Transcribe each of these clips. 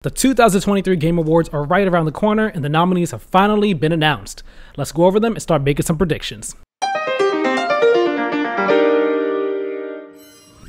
The 2023 Game Awards are right around the corner and the nominees have finally been announced. Let's go over them and start making some predictions.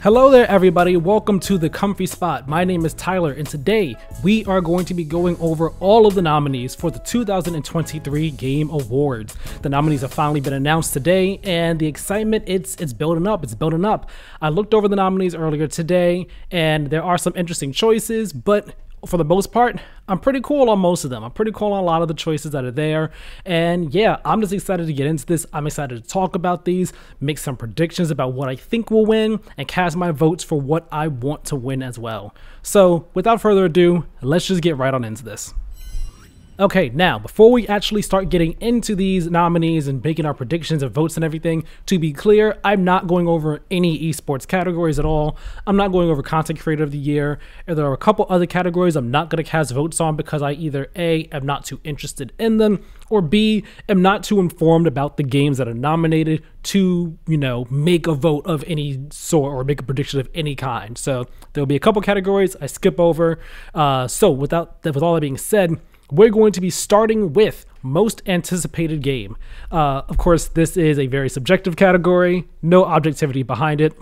Hello there everybody, welcome to The Comfy Spot. My name is Tyler and today we are going to be going over all of the nominees for the 2023 Game Awards. The nominees have finally been announced today and the excitement, it's building up. I looked over the nominees earlier today and there are some interesting choices, but for the most part, I'm pretty cool on most of them. I'm pretty cool on a lot of the choices that are there. And yeah, I'm just excited to get into this. I'm excited to talk about these, make some predictions about what I think will win, and cast my votes for what I want to win as well. So without further ado, let's just get right on into this. Okay, now, before we actually start getting into these nominees and making our predictions and votes and everything, to be clear, I'm not going over any esports categories at all. I'm not going over Content Creator of the Year. There are a couple other categories I'm not going to cast votes on because I either A, am not too interested in them, or B, am not too informed about the games that are nominated to, make a vote of any sort or make a prediction of any kind. So there'll be a couple categories I skip over. So with all that being said, we're going to be starting with most anticipated game. Of course, this is a very subjective category, no objectivity behind it.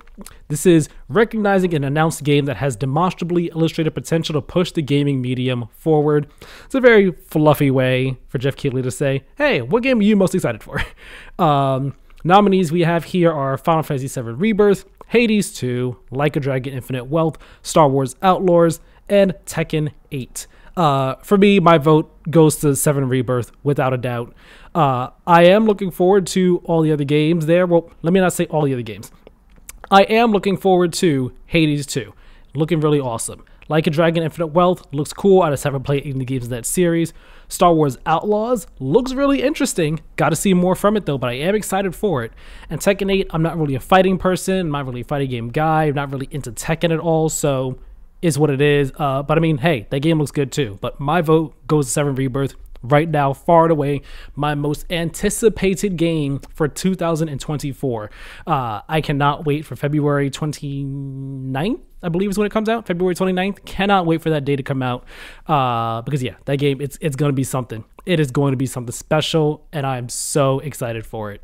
This is recognizing an announced game that has demonstrably illustrated potential to push the gaming medium forward. It's a very fluffy way for Jeff Keighley to say, hey, what game are you most excited for? Nominees we have here are Final Fantasy VII Rebirth, Hades 2, Like a Dragon Infinite Wealth, Star Wars Outlaws, and Tekken 8. For me, my vote goes to 7 Rebirth, without a doubt. I am looking forward to all the other games there. Well, let me not say all the other games. I am looking forward to Hades 2. Looking really awesome. Like a Dragon Infinite Wealth looks cool. I just haven't played any of the games in that series. Star Wars Outlaws looks really interesting. Got to see more from it though, but I am excited for it. And Tekken 8, I'm not really a fighting person. I'm not really a fighting game guy. I'm not really into Tekken at all, so is what it is. But I mean, hey, that game looks good too. But my vote goes to 7 Rebirth. Right now, far and away, my most anticipated game for 2024. I cannot wait for February 29th, I believe is when it comes out. February 29th. Cannot wait for that day to come out. Because yeah, that game, it's going to be something. It is going to be something special, and I'm so excited for it.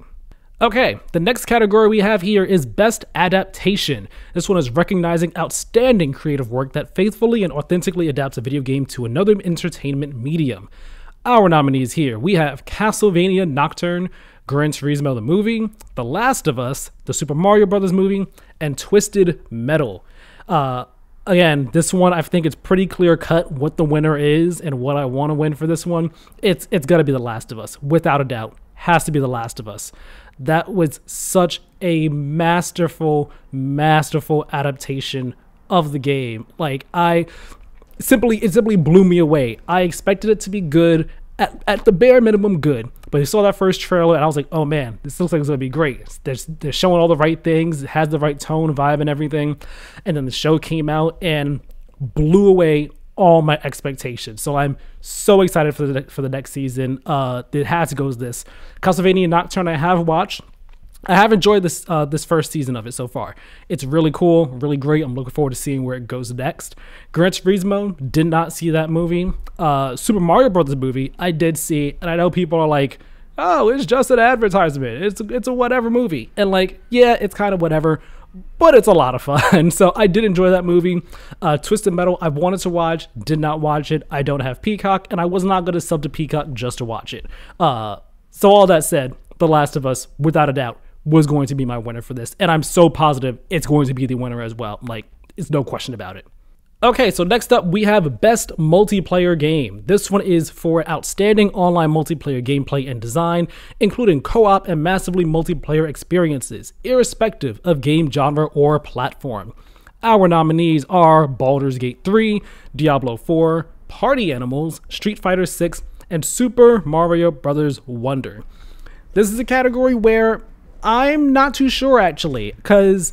Okay, the next category we have here is Best Adaptation. This one is recognizing outstanding creative work that faithfully and authentically adapts a video game to another entertainment medium. Our nominees here, we have Castlevania Nocturne, Gran Turismo the movie, The Last of Us, the Super Mario Bros. Movie, and Twisted Metal. Again, this one, I think it's pretty clear cut what the winner is and what I want to win for this one. It's got to be The Last of Us, without a doubt. Has to be The Last of Us. That was such a masterful adaptation of the game. Like, it simply blew me away. I expected it to be good, at the bare minimum good. But I saw that first trailer and I was like, oh man, this looks like it's gonna be great. They're showing all the right things, it has the right tone, vibe, and everything. And then the show came out and blew away all my expectations. So I'm so excited for the next season. It has to go with this. Castlevania Nocturne I have watched. I have enjoyed this first season of it so far. It's really cool, really great. I'm looking forward to seeing where it goes next. Gran Turismo, did not see that movie. Super Mario Bros. Movie, I did see, and I know people are like, oh, it's just an advertisement. It's a whatever movie. And like, yeah, it's kind of whatever, but it's a lot of fun. So I did enjoy that movie. Twisted Metal, I wanted to watch, did not watch it. I don't have Peacock, and I was not going to sub to Peacock just to watch it. So all that said, The Last of Us, without a doubt, was going to be my winner for this. And I'm so positive it's going to be the winner as well. Like, it's no question about it. Okay, so next up we have Best Multiplayer Game. This one is for outstanding online multiplayer gameplay and design, including co-op and massively multiplayer experiences, irrespective of game genre or platform. Our nominees are Baldur's Gate 3, Diablo 4, Party Animals, Street Fighter 6, and Super Mario Bros. Wonder. This is a category where I'm not too sure actually, because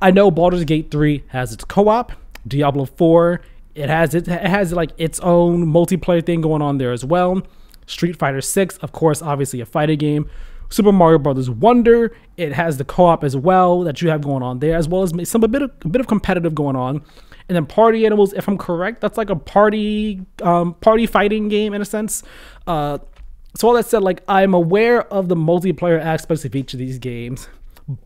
I know Baldur's Gate 3 has its co-op, Diablo 4, it has like its own multiplayer thing going on there as well. Street Fighter 6, of course, obviously a fighting game. Super Mario Brothers Wonder, it has the co-op as well that you have going on there, as well as a bit of competitive going on. And then Party Animals, if I'm correct, that's like a party fighting game in a sense. So all that said, like, I'm aware of the multiplayer aspects of each of these games,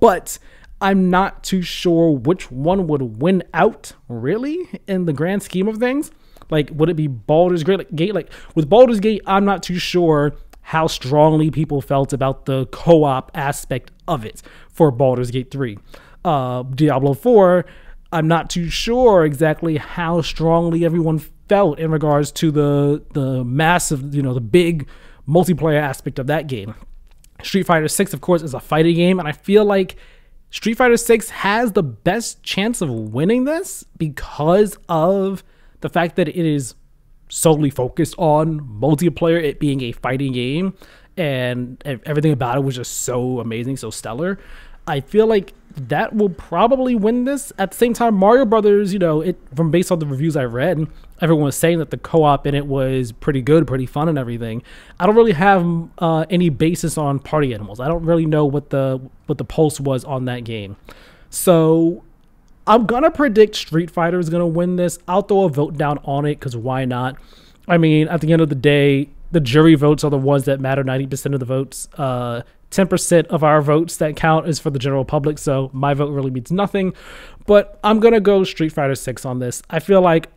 but I'm not too sure which one would win out, really, in the grand scheme of things. Like, would it be Baldur's Gate? Like, with Baldur's Gate, I'm not too sure how strongly people felt about the co-op aspect of it for Baldur's Gate 3. Diablo 4, I'm not too sure exactly how strongly everyone felt in regards to the massive, the big multiplayer aspect of that game. Street Fighter 6, of course, is a fighting game, and I feel like Street Fighter 6 has the best chance of winning this because of the fact that it is solely focused on multiplayer, it being a fighting game, and everything about it was just so amazing, so stellar. I feel like that will probably win this. At the same time, Mario Brothers, from based on the reviews I read, everyone was saying that the co-op in it was pretty good, pretty fun and everything. I don't really have any basis on Party Animals. I don't really know what the pulse was on that game. So I'm gonna predict Street Fighter is gonna win this. I'll throw a vote down on it because why not? I mean, at the end of the day, the jury votes are the ones that matter. 90% of the votes. 10% of our votes that count is for the general public, so my vote really means nothing. But I'm gonna go Street Fighter 6 on this. I feel like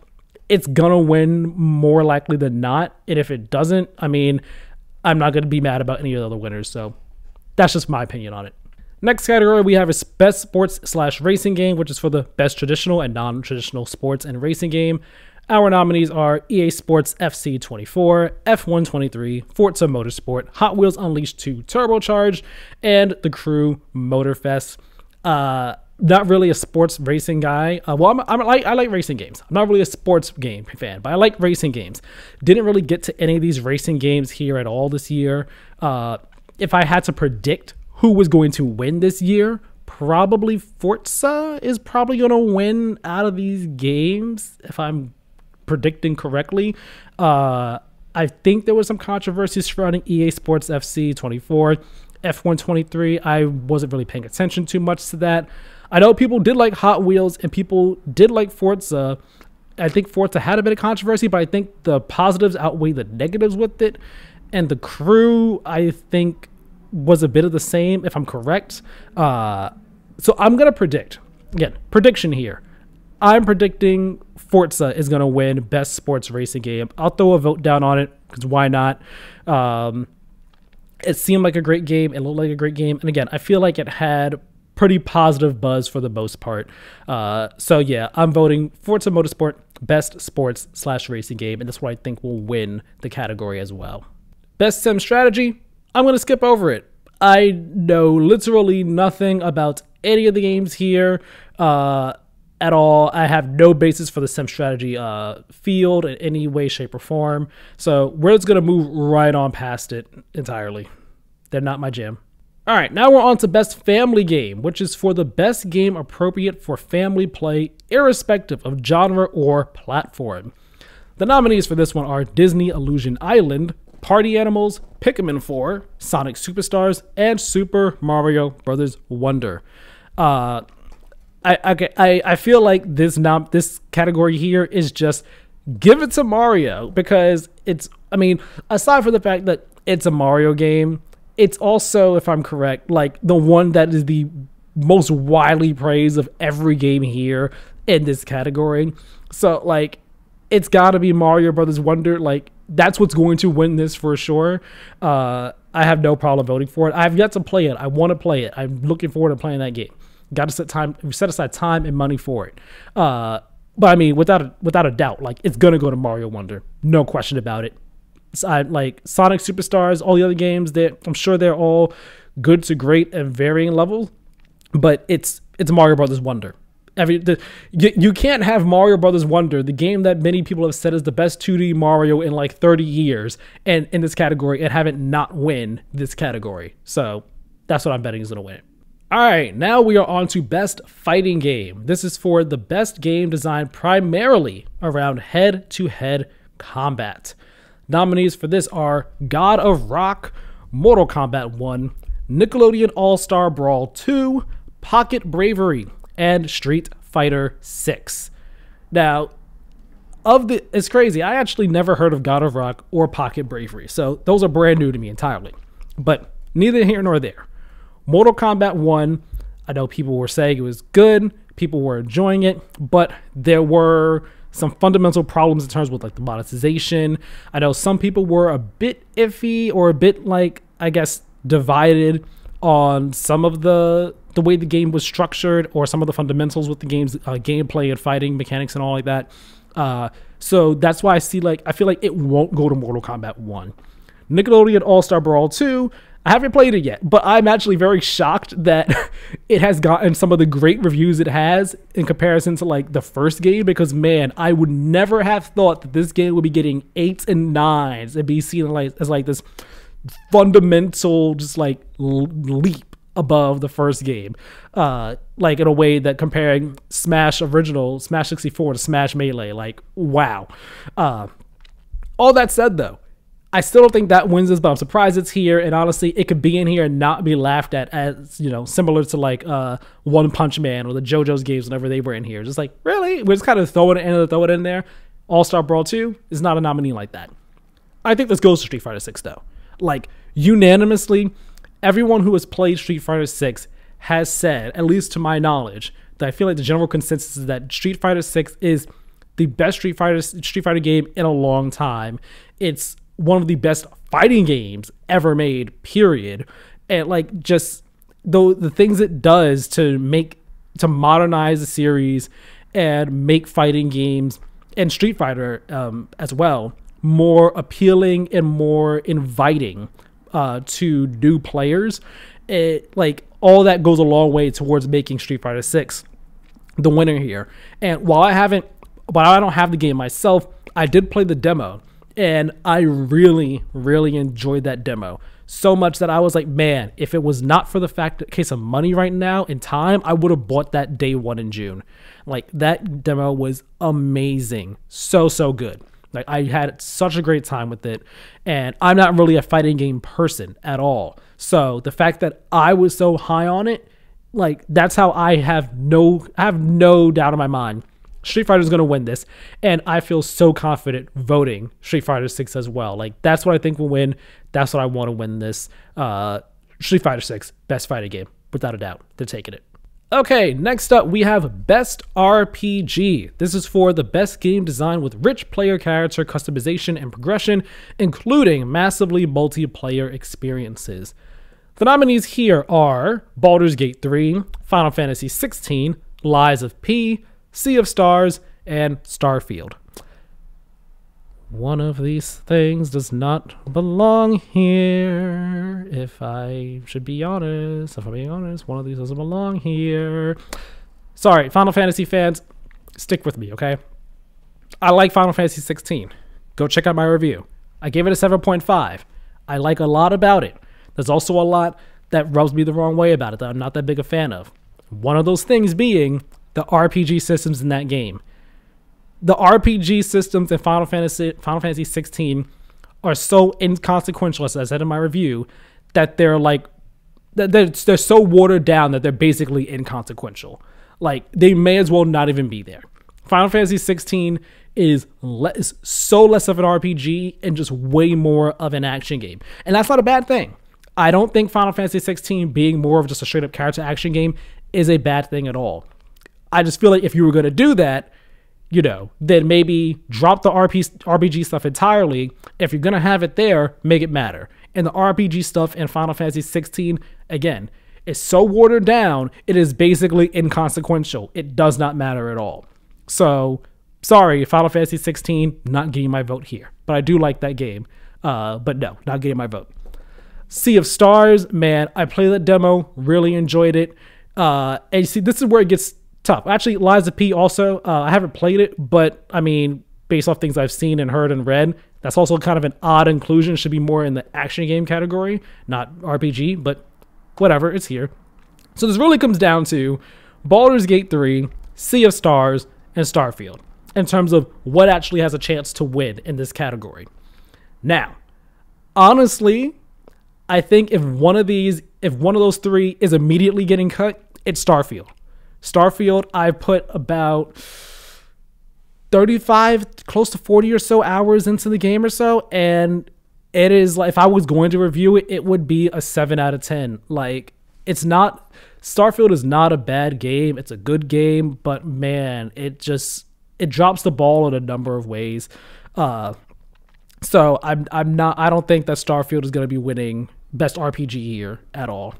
it's gonna win more likely than not, and if it doesn't, I mean, I'm not gonna be mad about any of the other winners. So that's just my opinion on it. Next category we have is Best Sports / Racing Game, which is for the best traditional and non-traditional sports and racing game. Our nominees are EA Sports FC 24, F1 23, Forza Motorsport, Hot Wheels Unleashed 2 Turbocharged, and The Crew Motorfest. Not really a sports racing guy. I like racing games. I'm not really a sports game fan, but I like racing games. Didn't really get to any of these racing games here at all this year. If I had to predict who was going to win this year, probably Forza is probably going to win out of these games, if I'm predicting correctly. I think there was some controversy surrounding EA Sports FC 24, F1 23. I wasn't really paying attention too much to that. I know people did like Hot Wheels and people did like Forza. I think Forza had a bit of controversy, but I think the positives outweigh the negatives with it. And The Crew, I think, was a bit of the same, if I'm correct. So I'm going to predict. Again, prediction here. I'm predicting Forza is going to win Best Sports Racing Game. I'll throw a vote down on it, because why not? It seemed like a great game. It looked like a great game. And again, I feel like it had pretty positive buzz for the most part. So yeah, I'm voting Forza Motorsport Best Sports / Racing Game, and that's what I think will win the category as well. Best Sim Strategy, I'm going to skip over it. I know literally nothing about any of the games here at all. I have no basis for the sim strategy field in any way, shape, or form. So we're just going to move right on past it entirely. They're not my jam. All right, now we're on to Best Family Game, which is for the best game appropriate for family play, irrespective of genre or platform. The nominees for this one are Disney Illusion Island, Party Animals, Pikmin 4, Sonic Superstars, and Super Mario Brothers Wonder. I feel like this category here is just give it to Mario, because it's, I mean, aside from the fact that it's a Mario game, it's also, if I'm correct, like the one that is the most widely praised of every game here in this category. So like, it's got to be Mario Brothers Wonder. Like, that's what's going to win this for sure. I have no problem voting for it. I've yet to play it. I want to play it. I'm looking forward to playing that game. Got to set aside time and money for it. But I mean, without a doubt, like, it's gonna go to Mario Wonder, no question about it. Like Sonic Superstars, all the other games, I'm sure they're all good to great at varying levels, but it's Mario Brothers Wonder. You can't have Mario Brothers Wonder, the game that many people have said is the best 2D Mario in like 30 years, and in this category, and have it not win this category. So that's what I'm betting is gonna win it. All right, now we are on to Best Fighting Game. This is for the best game designed primarily around head-to-head combat. Nominees for this are God of Rock, Mortal Kombat 1, Nickelodeon All-Star Brawl 2, Pocket Bravery, and Street Fighter 6. Now, it's crazy. I actually never heard of God of Rock or Pocket Bravery, so those are brand new to me entirely. But neither here nor there. Mortal Kombat 1, I know people were saying it was good, people were enjoying it, but there were some fundamental problems in terms with like the monetization. I know some people were a bit iffy or a bit like, I guess, divided on some of the way the game was structured or some of the fundamentals with the game's gameplay and fighting mechanics and all like that. So that's why I feel like it won't go to Mortal Kombat 1. Nickelodeon All-Star Brawl 2, I haven't played it yet, but I'm actually very shocked that it has gotten some of the great reviews it has in comparison to like the first game, because man, I would never have thought that this game would be getting 8s and 9s and be seen as like this fundamental just like leap above the first game, like in a way that comparing Smash 64 to Smash Melee, like wow. All that said though, I still don't think that wins this, but I'm surprised it's here. And honestly, it could be in here and not be laughed at as, you know, similar to like One Punch Man or the JoJo's games whenever they were in here. Just like, really? We're just kind of throw it in there. All-Star Brawl 2 is not a nominee like that. I think this goes to Street Fighter 6 though. Like, unanimously, everyone who has played Street Fighter 6 has said, at least to my knowledge, that I feel like the general consensus is that Street Fighter 6 is the best Street Fighter game in a long time. It's one of the best fighting games ever made, period. And like just the things it does to modernize the series and make fighting games and Street Fighter as well more appealing and more inviting to new players. Like all that goes a long way towards making Street Fighter 6 the winner here. And while I don't have the game myself, I did play the demo. And I really, really enjoyed that demo. So much that I was like, man, if it was not for the case of money right now in time, I would have bought that day one in June. Like, that demo was amazing. So, so good. Like, I had such a great time with it. And I'm not really a fighting game person at all. So the fact that I was so high on it, like, that's how I have no doubt in my mind Street Fighter is going to win this, and I feel so confident voting Street Fighter 6 as well. Like, that's what I think will win. That's what I want to win this. Street Fighter 6, best fighting game, without a doubt. They're taking it. Okay, next up we have Best RPG. This is for the best game design with rich player character customization and progression, including massively multiplayer experiences. The nominees here are Baldur's Gate 3, Final Fantasy 16, Lies of P, Sea of Stars, and Starfield. One of these things does not belong here. If I'm being honest, one of these doesn't belong here. Sorry, Final Fantasy fans, stick with me, okay? I like Final Fantasy 16. Go check out my review. I gave it a 7.5. I like a lot about it. There's also a lot that rubs me the wrong way about it that I'm not that big a fan of. One of those things being the RPG systems in that game. The RPG systems in Final Fantasy 16 are so inconsequential, as I said in my review, that they're so watered down that they're basically inconsequential. Like, they may as well not even be there. Final Fantasy 16 is so less of an RPG and just way more of an action game. And that's not a bad thing. I don't think Final Fantasy 16 being more of just a straight up character action game is a bad thing at all. I just feel like if you were going to do that, you know, then maybe drop the RPG stuff entirely. If you're going to have it there, make it matter. And the RPG stuff in Final Fantasy 16, again, is so watered down, it is basically inconsequential. It does not matter at all. So, sorry, Final Fantasy 16, not getting my vote here. But I do like that game. But no, not getting my vote. Sea of Stars, man, I played that demo, really enjoyed it. And you see, this is where it gets tough. Actually, Lies of P also, I haven't played it, but I mean, based off things I've seen and heard and read, that's also kind of an odd inclusion. It should be more in the action game category, not RPG, but whatever, it's here. So this really comes down to Baldur's Gate 3, Sea of Stars, and Starfield in terms of what actually has a chance to win in this category. Now, honestly, I think if one of these if one of those three is immediately getting cut, it's Starfield. Starfield, I put about 35, close to 40 or so hours into the game or so, and it is like, if I was going to review it, it would be a 7 out of 10. Like, it's not, Starfield is not a bad game. It's a good game, but man, it drops the ball in a number of ways. So I don't think that Starfield is going to be winning best RPG here at all.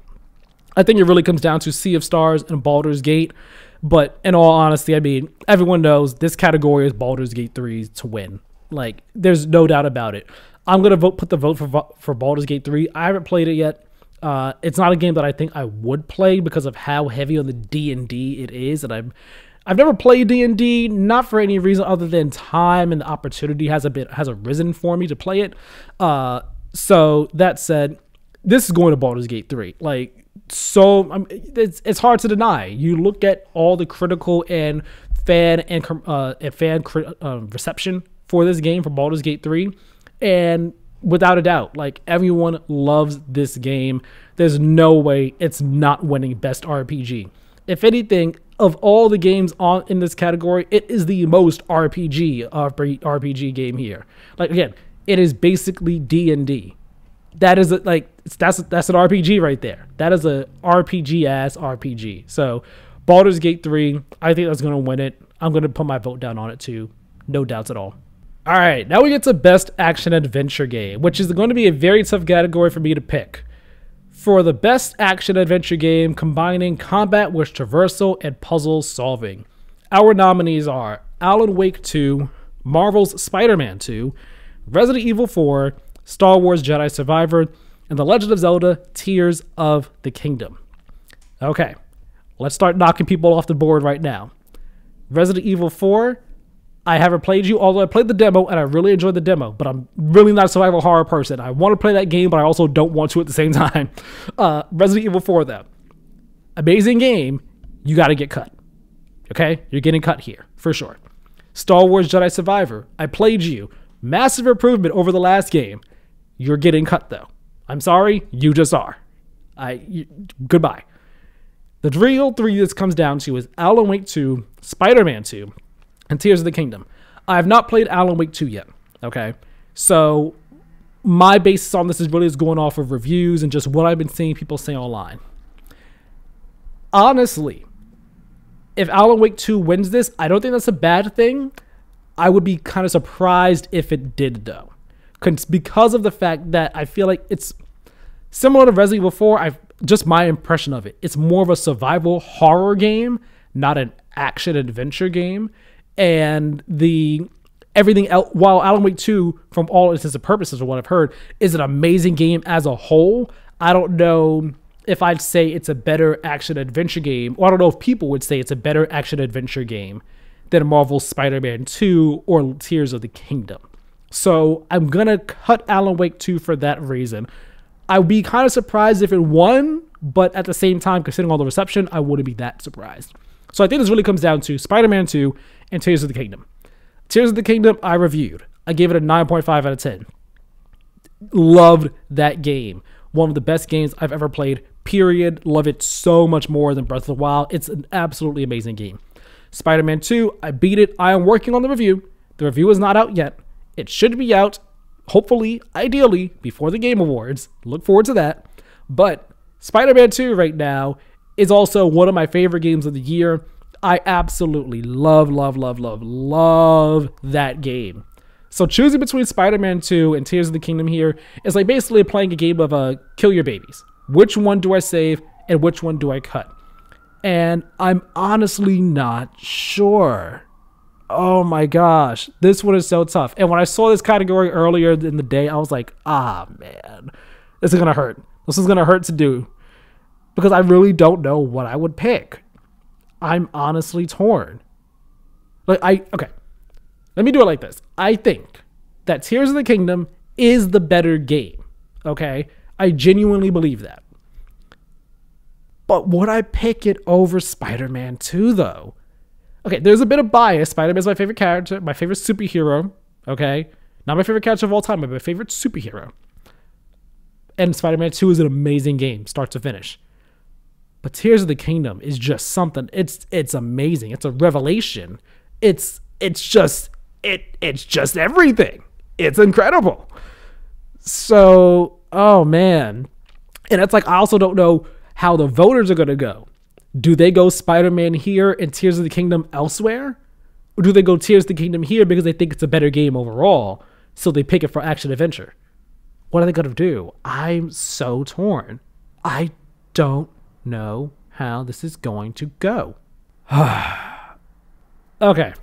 I think it really comes down to Sea of Stars and Baldur's Gate. But in all honesty, I mean, everyone knows this category is Baldur's Gate 3 to win. Like, there's no doubt about it. I'm going to put the vote for Baldur's Gate 3. I haven't played it yet. It's not a game that I think I would play because of how heavy on the D&D it is. And I've never played D&D, not for any reason other than time and the opportunity has arisen for me to play it. So that said, this is going to Baldur's Gate 3. Like, so it's hard to deny. You look at all the critical and fan reception for this game, for Baldur's Gate 3, and without a doubt, like, everyone loves this game. There's no way it's not winning best RPG. If anything, of all the games in this category, it is the most RPG game here. Like, again, it is basically D&D. That is that's an RPG right there. That is a RPG-ass RPG. So Baldur's Gate 3, I think that's going to win it. I'm going to put my vote down on it too. No doubts at all. All right, now we get to best action adventure game, which is going to be a very tough category for me to pick. For the best action adventure game combining combat with traversal and puzzle solving, our nominees are Alan Wake 2, Marvel's Spider-Man 2, Resident Evil 4, Star Wars Jedi Survivor, and The Legend of Zelda Tears of the Kingdom. Okay, let's start knocking people off the board right now. Resident Evil 4, I haven't played you, although I played the demo and I really enjoyed the demo, but I'm really not a survival horror person. I want to play that game, but I also don't want to at the same time. Resident Evil 4, though. Amazing game, you got to get cut. Okay? You're getting cut here, for sure. Star Wars Jedi Survivor, I played you. Massive improvement over the last game. You're getting cut, though. I'm sorry, you just are. Goodbye. The real three this comes down to is Alan Wake 2, Spider-Man 2, and Tears of the Kingdom. I have not played Alan Wake 2 yet, okay? So my basis on this is really going off of reviews and just what I've been seeing people say online. Honestly, if Alan Wake 2 wins this, I don't think that's a bad thing. I would be kind of surprised if it did, though. Because of the fact that I feel like it's similar to Resident Evil 4, just my impression of it. It's more of a survival horror game, not an action adventure game. And everything else, while Alan Wake 2, from all intents and purposes, of what I've heard, is an amazing game as a whole, I don't know if I'd say it's a better action adventure game, or I don't know if people would say it's a better action adventure game than Marvel's Spider-Man 2 or Tears of the Kingdom. So I'm going to cut Alan Wake 2 for that reason. I would be kind of surprised if it won, but at the same time, considering all the reception, I wouldn't be that surprised. So I think this really comes down to Spider-Man 2 and Tears of the Kingdom. Tears of the Kingdom, I reviewed. I gave it a 9.5 out of 10. Loved that game. One of the best games I've ever played, period. Love it so much more than Breath of the Wild. It's an absolutely amazing game. Spider-Man 2, I beat it. I am working on the review. The review is not out yet. It should be out, hopefully, ideally, before the Game Awards. Look forward to that. But Spider-Man 2 right now is also one of my favorite games of the year. I absolutely love that game. So choosing between Spider-Man 2 and Tears of the Kingdom here is like basically playing a game of kill your babies. Which one do I save and which one do I cut? And I'm honestly not sure. Oh my gosh, this one is so tough. And when I saw this category earlier in the day, I was like, man, this is gonna hurt. This is gonna hurt to do because I really don't know what I would pick. I'm honestly torn. Okay, let me do it like this. I think that Tears of the Kingdom is the better game. Okay, I genuinely believe that. But would I pick it over Spider-Man 2 though? Okay, there's a bit of bias. Spider-Man is my favorite character, my favorite superhero, okay? Not my favorite character of all time, but my favorite superhero. And Spider-Man 2 is an amazing game, start to finish. But Tears of the Kingdom is just something. It's amazing. It's a revelation. It's just everything. It's incredible. So, oh man. And it's like, I also don't know how the voters are going to go. Do they go Spider-Man here and Tears of the Kingdom elsewhere? Or do they go Tears of the Kingdom here because they think it's a better game overall, so they pick it for action adventure? What are they going to do? I'm so torn. I don't know how this is going to go. Okay.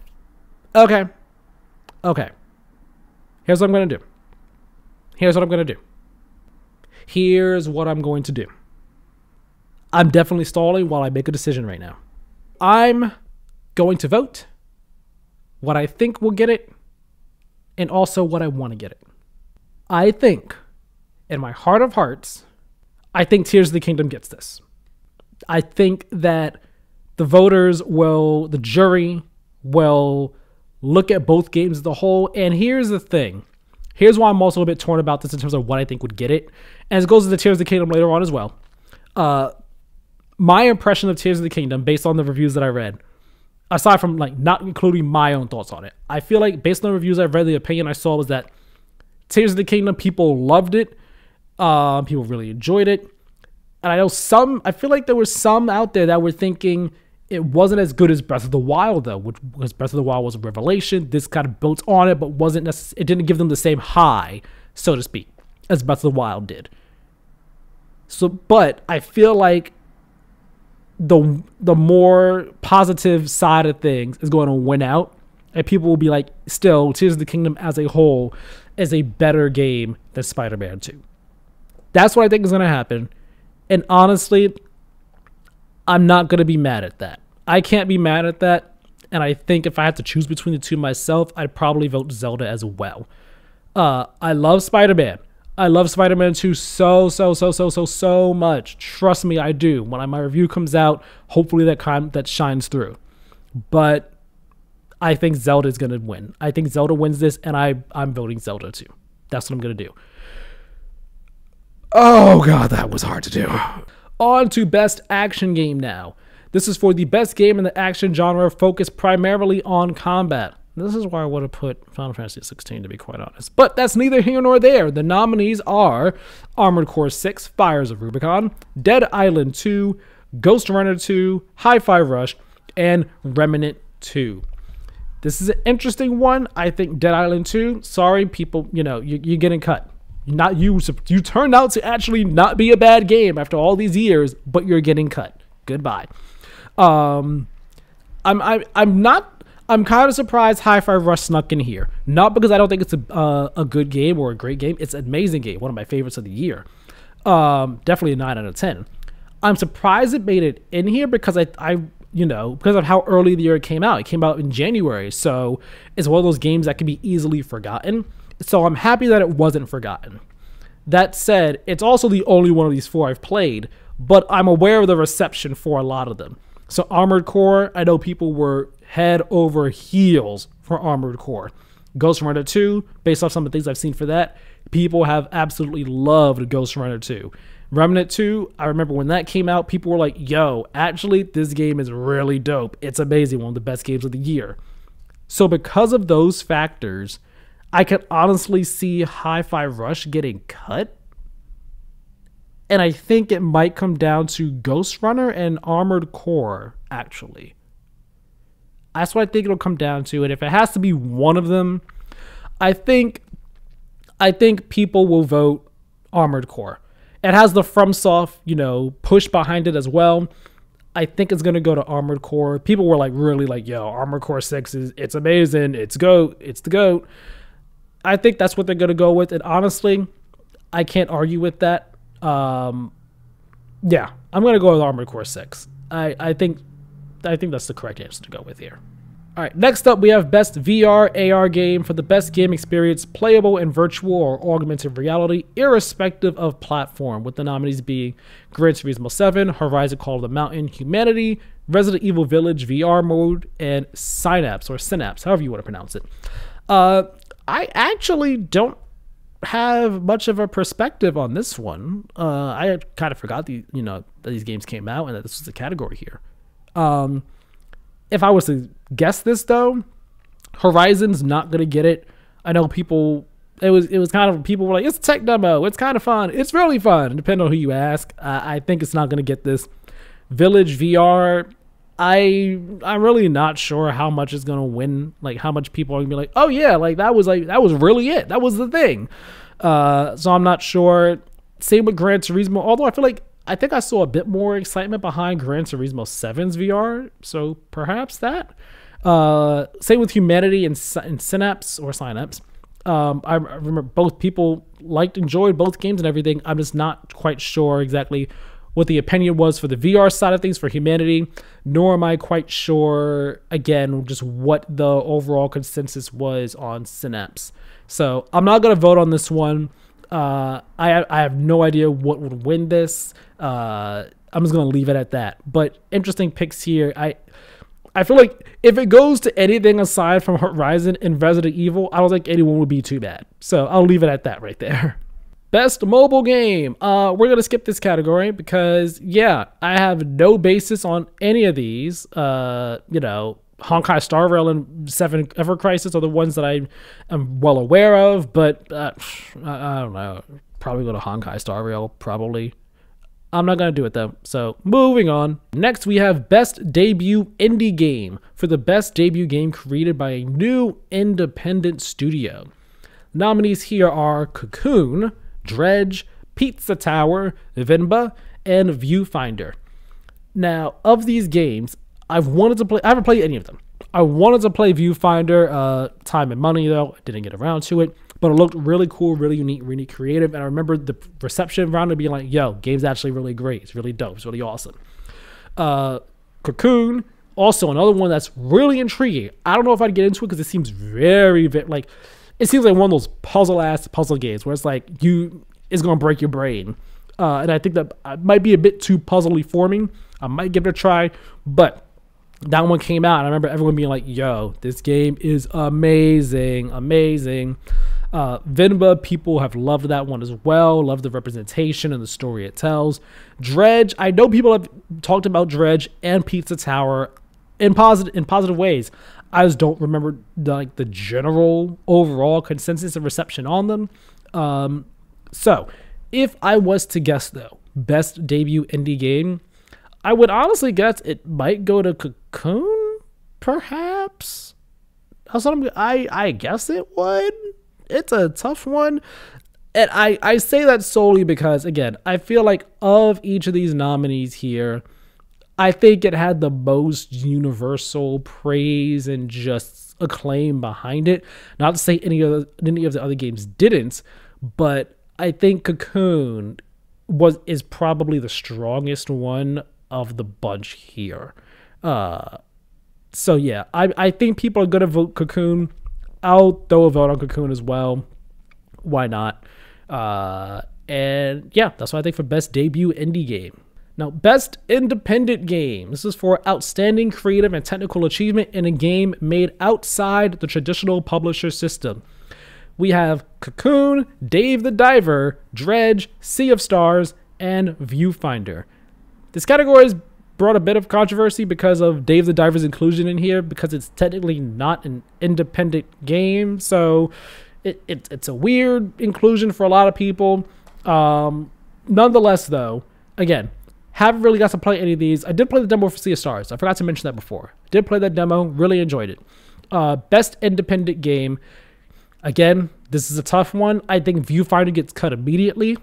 Here's what I'm going to do. Here's what I'm going to do. I'm definitely stalling while I make a decision right now. I'm going to vote what I think will get it and also what I want to get it. I think, in my heart of hearts, I think Tears of the Kingdom gets this. I think that the jury will look at both games as a whole. And here's the thing. Here's why I'm also a bit torn about this in terms of what I think would get it. And it goes to the Tears of the Kingdom later on as well. My impression of Tears of the Kingdom, based on the reviews that I read, aside from like not including my own thoughts on it, I feel like based on the reviews I've read, the opinion I saw was that Tears of the Kingdom, people loved it. People really enjoyed it. And I feel like there were some out there that were thinking it wasn't as good as Breath of the Wild, though, because Breath of the Wild was a revelation. This kind of built on it, but it didn't give them the same high, so to speak, as Breath of the Wild did. So, but I feel like the more positive side of things is going to win out, and people will be like, still, Tears of the Kingdom as a whole is a better game than Spider-Man 2. That's what I think is going to happen. And honestly, I'm not going to be mad at that. I can't be mad at that. And I think if I had to choose between the two myself, I'd probably vote Zelda as well. I love Spider-Man. I love Spider-Man 2 so much. Trust me, I do. When my review comes out, hopefully that shines through. But I think Zelda is going to win. I think Zelda wins this, and I'm voting Zelda too. That's what I'm going to do. Oh, God, that was hard to do. On to Best Action Game now. This is for the best game in the action genre focused primarily on combat. This is why I would have put Final Fantasy 16, to be quite honest. But that's neither here nor there. The nominees are Armored Core 6, Fires of Rubicon, Dead Island 2, Ghost Runner 2, Hi-Fi Rush, and Remnant 2. This is an interesting one. I think Dead Island 2, sorry, people, you're getting cut. You turned out to actually not be a bad game after all these years, but you're getting cut. Goodbye. I'm kind of surprised Hi-Fi Rush snuck in here. Not because I don't think it's a good game or a great game. It's an amazing game. One of my favorites of the year. Definitely a 9 out of 10. I'm surprised it made it in here because because of how early the year it came out. It came out in January. So it's one of those games that can be easily forgotten. So I'm happy that it wasn't forgotten. That said, it's also the only one of these four I've played, but I'm aware of the reception for a lot of them. So Armored Core, I know people were head over heels for Armored Core. Ghost Runner 2, based off some of the things I've seen for that, people have absolutely loved Ghost Runner 2. Remnant 2, I remember when that came out, people were like, yo, actually, this game is really dope. It's amazing, one of the best games of the year. So because of those factors, I could honestly see Hi-Fi Rush getting cut. And I think it might come down to Ghost Runner and Armored Core, actually. That's what I think it'll come down to. And if it has to be one of them, I think people will vote Armored Core. It has the FromSoft, push behind it as well. I think it's going to go to Armored Core. People were really yo, Armored Core 6 it's amazing. It's the GOAT. I think that's what they're going to go with. And honestly, I can't argue with that. Yeah, I'm going to go with Armored Core 6. I think that's the correct answer to go with here. All right, next up we have Best VR AR Game for the best game experience, playable in virtual or augmented reality, irrespective of platform, with the nominees being Gran Turismo 7, Horizon Call of the Mountain, Humanity, Resident Evil Village VR mode, and Synapse, however you want to pronounce it. I actually don't have much of a perspective on this one. I kind of forgot that these games came out and that this was a category here. If I was to guess this though, Horizon's not gonna get it. I know people. It was kind of, people were like, it's a tech demo. It's kind of fun. It's really fun. Depending on who you ask, I think it's not gonna get this. Village VR. I'm really not sure how much is gonna win. Like how much people are gonna be like, oh yeah, that was really it. That was the thing. So I'm not sure. Same with Gran Turismo. Although I think I saw a bit more excitement behind Gran Turismo 7's VR. So perhaps that. Same with Humanity and Synapse or Synapse. I remember both people enjoyed both games and everything. I'm just not quite sure exactly what the opinion was for the VR side of things for Humanity, nor am I quite sure, again, just what the overall consensus was on Synapse. So I'm not going to vote on this one. I have no idea what would win this. I'm just going to leave it at that. But interesting picks here. I feel like if it goes to anything aside from Horizon and Resident Evil, I don't think anyone would be too bad. So I'll leave it at that right there. Best mobile game. We're going to skip this category because, yeah, I have no basis on any of these. Honkai Star Rail and 7 Ever Crisis are the ones that I am well aware of, but I don't know. Probably go to Honkai Star Rail, probably. I'm not going to do it though. So moving on. Next, we have Best Debut Indie Game for the best debut game created by a new independent studio. Nominees here are Cocoon, Dredge, Pizza Tower, Vinba, and Viewfinder. Now, of these games, I haven't played any of them. I wanted to play Viewfinder, time and money though. I didn't get around to it. But it looked really cool, really unique, really creative. And I remember the reception around it being like, yo, game's actually really great. It's really dope. It's really awesome. Cocoon, also another one that's really intriguing. I don't know if I'd get into it because it seems very, it seems like one of those puzzle games where it's like, it's going to break your brain. And I think that might be a bit too puzzly for me. I might give it a try. But that one came out and I remember everyone being like, yo, this game is amazing, amazing. Vinba, people have loved that one as well, loved the representation and the story it tells. Dredge, I know people have talked about Dredge and Pizza Tower in positive ways. I just don't remember the general overall consensus and reception on them. So if I was to guess though, best debut indie game, I would honestly guess it might go to Cocoon, perhaps. I guess it would. It's a tough one. And I say that solely because, again, I feel like of each of these nominees here, I think it had the most universal praise and just acclaim behind it. Not to say any of the other games didn't, but I think Cocoon is probably the strongest one of the bunch here. So yeah, I think people are gonna vote Cocoon. I'll throw a vote on Cocoon as well. Why not? And yeah, that's what I think for best debut indie game. Now, best independent game. This is for outstanding creative and technical achievement in a game made outside the traditional publisher system. We have Cocoon, Dave the Diver, Dredge, Sea of Stars, and Viewfinder. This category has brought a bit of controversy because of Dave the Diver's inclusion in here, because it's technically not an independent game. So it's a weird inclusion for a lot of people. Nonetheless, though, again, haven't really got to play any of these. I did play the demo for Sea of Stars. I forgot to mention that before. Did play that demo. Really enjoyed it. Best independent game. Again, this is a tough one. I think Viewfinder gets cut immediately.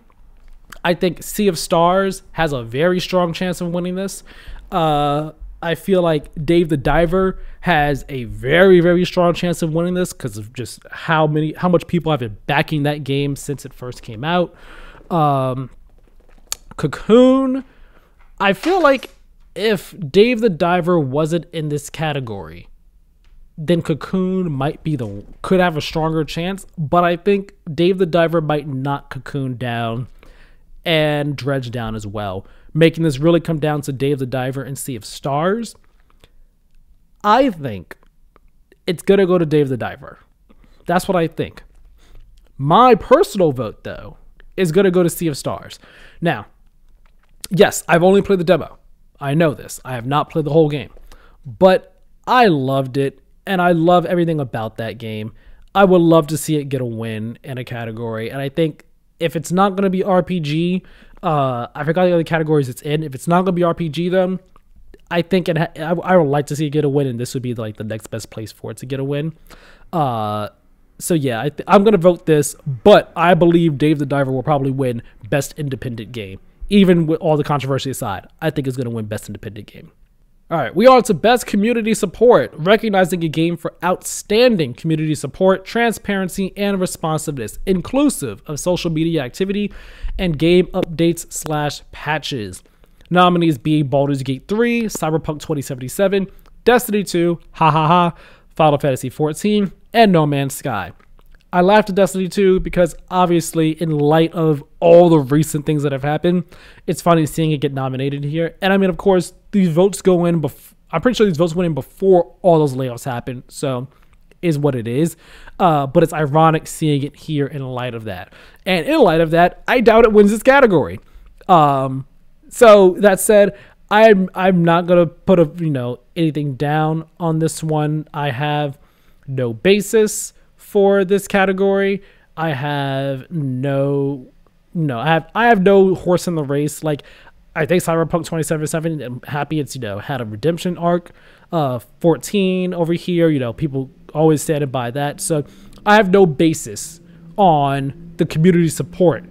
I think Sea of Stars has a very strong chance of winning this. I feel like Dave the Diver has a very, very strong chance of winning this because of just how much people have been backing that game since it first came out. Cocoon, I feel like if Dave the Diver wasn't in this category, then Cocoon could have a stronger chance. But I think Dave the Diver might knock Cocoon down and Dredge down as well, making this really come down to Dave the Diver and Sea of Stars. I think it's gonna go to Dave the Diver. That's what I think. My personal vote, though, is going to go to Sea of Stars. Now, yes, I've only played the demo. I know this. I have not played the whole game. But I loved it, and I love everything about that game. I would love to see it get a win in a category, and I think if it's not going to be RPG, I forgot the other categories it's in. If it's not going to be RPG, then I think I would like to see it get a win, and this would be like the next best place for it to get a win. So yeah, I'm going to vote this, but I believe Dave the Diver will probably win Best Independent Game. Even with all the controversy aside, I think it's going to win Best Independent Game. All right, we are to Best Community Support, recognizing a game for outstanding community support, transparency, and responsiveness, inclusive of social media activity and game updates / patches. Nominees being Baldur's Gate 3, Cyberpunk 2077, Destiny 2, Final Fantasy 14, and No Man's Sky. I laughed at Destiny 2 because obviously in light of all the recent things that have happened, it's funny seeing it get nominated here. And I mean, of course, these votes go in I'm pretty sure these votes went in before all those layoffs happened. So is what it is. But it's ironic seeing it here in light of that. And in light of that, I doubt it wins this category. So that said, I'm not gonna put anything down on this one. I have no basis for this category. I have no horse in the race. Like, I think Cyberpunk 2077, I'm happy it's had a redemption arc. 14 over here, people always standing by that. So I have no basis on the community support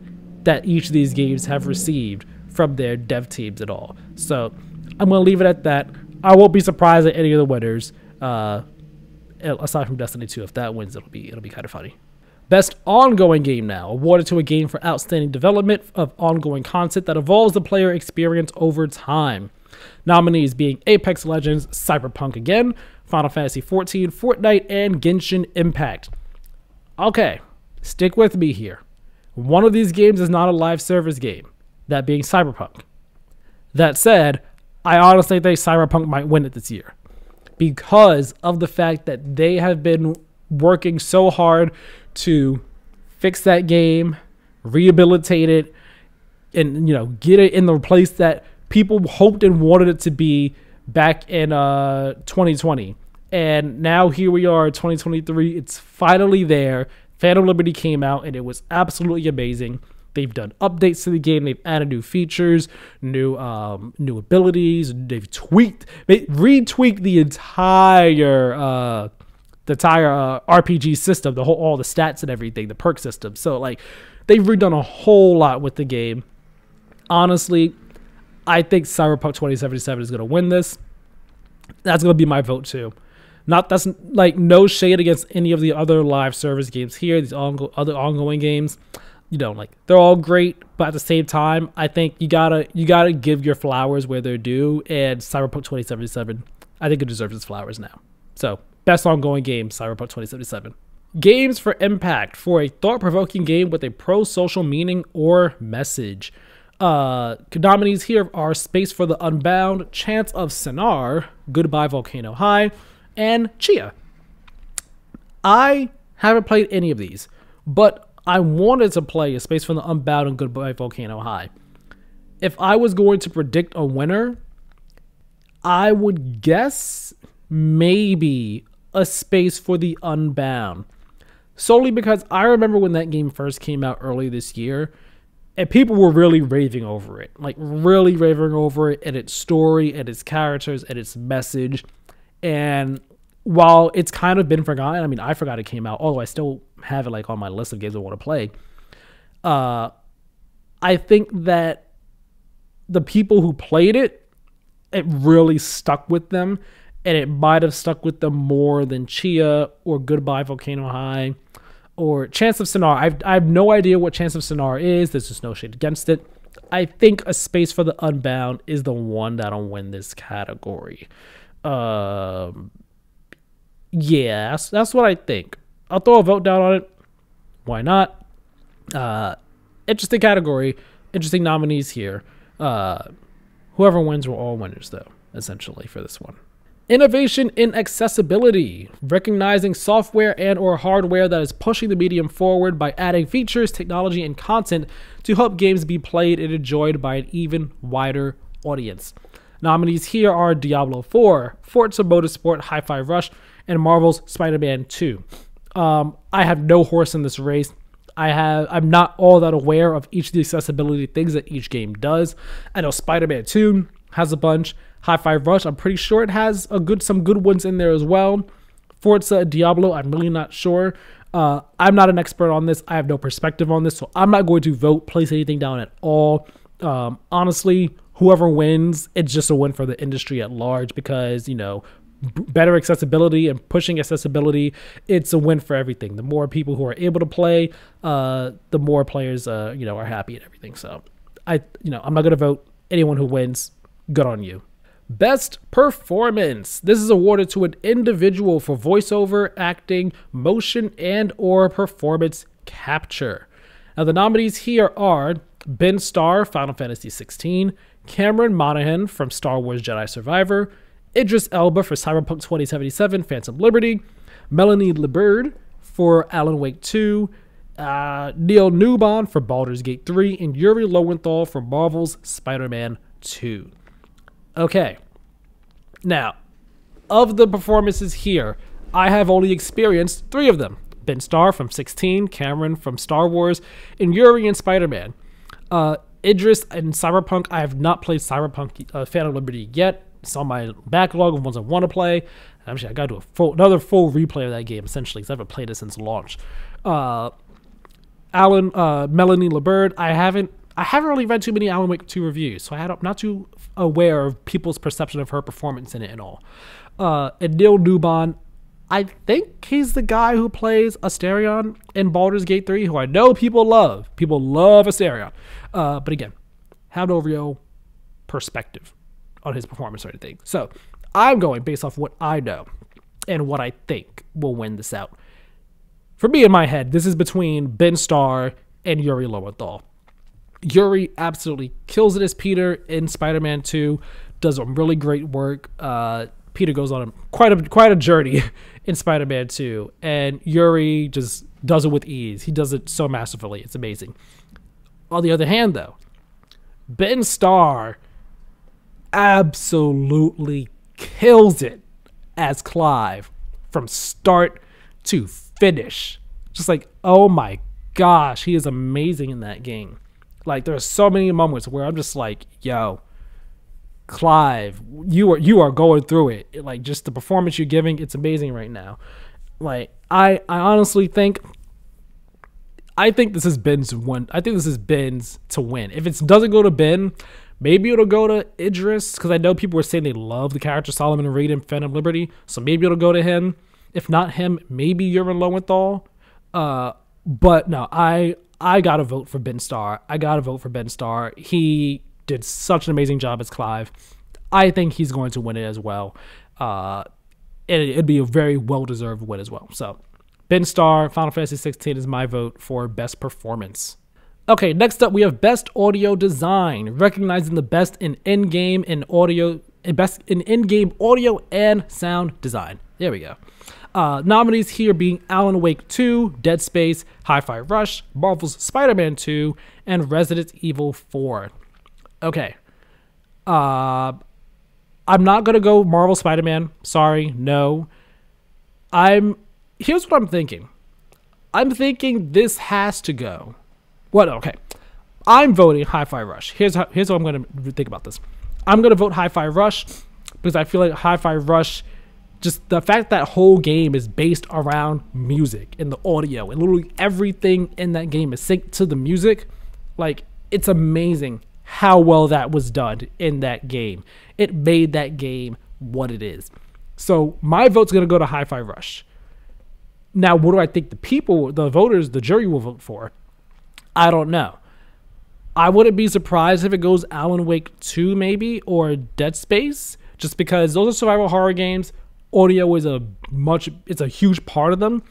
that each of these games have received from their dev teams at all. So I'm gonna leave it at that. I won't be surprised at any of the winners. Aside from Destiny 2, if that wins, it'll be kind of funny. Best ongoing game now, awarded to a game for outstanding development of ongoing content that evolves the player experience over time. Nominees being Apex Legends, Cyberpunk again, Final Fantasy 14, Fortnite, and Genshin Impact. Okay, stick with me here. One of these games is not a live service game, that being Cyberpunk. That said, I honestly think Cyberpunk might win it this year, because of the fact that they have been working so hard to fix that game, rehabilitate it, and get it in the place that people hoped and wanted it to be back in 2020. And now here we are, 2023. It's finally there. Phantom Liberty came out, and it was absolutely amazing. They've done updates to the game. They've added new features, new abilities. They've retweaked the entire RPG system, all the stats and everything, the perk system. So like, they've redone a whole lot with the game. Honestly, I think Cyberpunk 2077 is going to win this. That's going to be my vote too. That's like no shade against any of the other live service games here. These other ongoing games. They're all great, but at the same time, I think you gotta give your flowers where they're due, and Cyberpunk 2077, I think it deserves its flowers now. So, best ongoing game, Cyberpunk 2077. Games for Impact, for a thought-provoking game with a pro-social meaning or message. Nominees here are Space for the Unbound, Chants of Sennaar, Goodbye Volcano High, and Chia. I haven't played any of these, but I wanted to play A Space for the Unbound and Goodbye Volcano High. If I was going to predict a winner, I would guess maybe A Space for the Unbound. Solely because I remember when that game first came out early this year, and people were really raving over it. Like, really raving over it and its story and its characters and its message. And while it's kind of been forgotten, I mean, I forgot it came out, although I still have it like on my list of games I want to play. I think that the people who played it, it really stuck with them, and it might have stuck with them more than Chia or Goodbye Volcano High or Chants of Sennaar. I have no idea what Chants of Sennaar is. There's just no shade against it. I think A Space for the Unbound is the one that'll win this category. Yeah, that's what I think. I'll throw a vote down on it. Why not? Interesting category. Interesting nominees here. Whoever wins were all winners, though, essentially, for this one. Innovation in accessibility, recognizing software and or hardware that is pushing the medium forward by adding features, technology, and content to help games be played and enjoyed by an even wider audience. Nominees here are Diablo 4, Forza Motorsport, Hi-Fi Rush, and Marvel's Spider-Man 2. I have no horse in this race. I'm not all that aware of each of the accessibility things that each game does. I know Spider-Man 2 has a bunch. Hi-Fi Rush, I'm pretty sure it has some good ones in there as well. Forza and Diablo, I'm really not sure. I'm not an expert on this. I have no perspective on this, so I'm not going to place anything down at all. Honestly, whoever wins, it's just a win for the industry at large because, better accessibility and pushing accessibility, it's a win for everything. The more people who are able to play, the more players, are happy and everything. So I'm not going to vote. Anyone who wins, good on you. Best performance. This is awarded to an individual for voiceover, acting, motion, and or performance capture. Now the nominees here are Ben Starr, Final Fantasy XVI, Cameron Monaghan from Star Wars Jedi Survivor, Idris Elba for Cyberpunk 2077, Phantom Liberty, Melanie Liburd for Alan Wake 2, Neil Newbon for Baldur's Gate 3, and Yuri Lowenthal for Marvel's Spider-Man 2. Okay, now, of the performances here, I have only experienced 3 of them. Ben Starr from 16, Cameron from Star Wars, and Yuri in Spider-Man. Idris and Cyberpunk, I have not played Cyberpunk Phantom Liberty yet. It's on my backlog of ones I want to play. Actually, I got to do another full replay of that game, essentially, because I haven't played it since launch. Melanie Liburd, I haven't really read too many Alan Wake 2 reviews, so I'm not too aware of people's perception of her performance in it and all. And Neil Newbon, I think he's the guy who plays Asterion in Baldur's Gate 3, who I know people love. People love Asterion. But again, have no real perspective on his performance or anything. So I'm going based off what I know and what I think will win this out. For me, in my head, this is between Ben Starr and Yuri Lowenthal. Yuri absolutely kills it as Peter in Spider-Man 2, does some really great work. Peter goes on quite a journey in Spider-Man 2, and Yuri just does it with ease. He does it so masterfully. It's amazing. On the other hand, though, Ben Starr absolutely kills it as Clive from start to finish. Just like, oh my gosh, he is amazing in that game. Like, there are so many moments where I'm just like, yo, Clive, you are going through it. Like, just the performance you're giving, it's amazing right now. Like, I honestly think this is Ben's one. I think this is Ben's to win. If it doesn't go to Ben, maybe it'll go to Idris, because I know people were saying they love the character Solomon Reed in Phantom Liberty, so maybe it'll go to him. If not him, maybe Yuri Lowenthal. But no, I gotta vote for Ben Starr. He did such an amazing job as Clive. I think he's going to win it as well. And it'd be a very well-deserved win as well. So, Ben Starr, Final Fantasy 16 is my vote for best performance. Okay, next up we have best audio design, recognizing the best in in-game and audio, best in in-game audio and sound design. There we go. Nominees here being Alan Wake 2, Dead Space, Hi-Fi Rush, Marvel's Spider-Man 2, and Resident Evil 4. Okay. I'm not going to go Marvel Spider-Man. Sorry, no. Here's what I'm thinking. I'm thinking this has to go. Well, okay. I'm voting Hi-Fi Rush. Here's what I'm going to think about this. I'm going to vote Hi-Fi Rush because I feel like Hi-Fi Rush, just the fact that whole game is based around music and the audio, and literally everything in that game is synced to the music. Like, it's amazing how well that was done in that game. It made that game what it is. So my vote's going to go to Hi-Fi Rush. Now, what do I think the voters, the jury will vote for? I don't know. I wouldn't be surprised if it goes Alan Wake 2 maybe, or Dead Space, just because those are survival horror games. Audio is it's a huge part of them.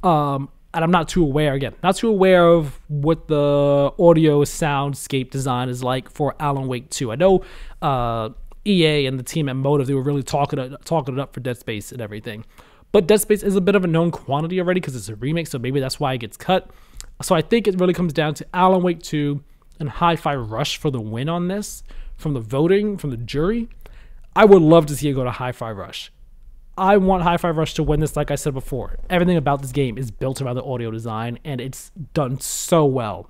And I'm not too aware of what the audio soundscape design is like for Alan Wake 2. I know EA and the team at Motive, they were really talking it up for Dead Space and everything. But Dead Space is a bit of a known quantity already because it's a remake, so maybe that's why it gets cut. So I think it really comes down to Alan Wake 2 and Hi-Fi Rush for the win on this, from the voting, from the jury. I would love to see it go to Hi-Fi Rush. I want Hi-Fi Rush to win this, like I said before. Everything about this game is built around the audio design, and it's done so well.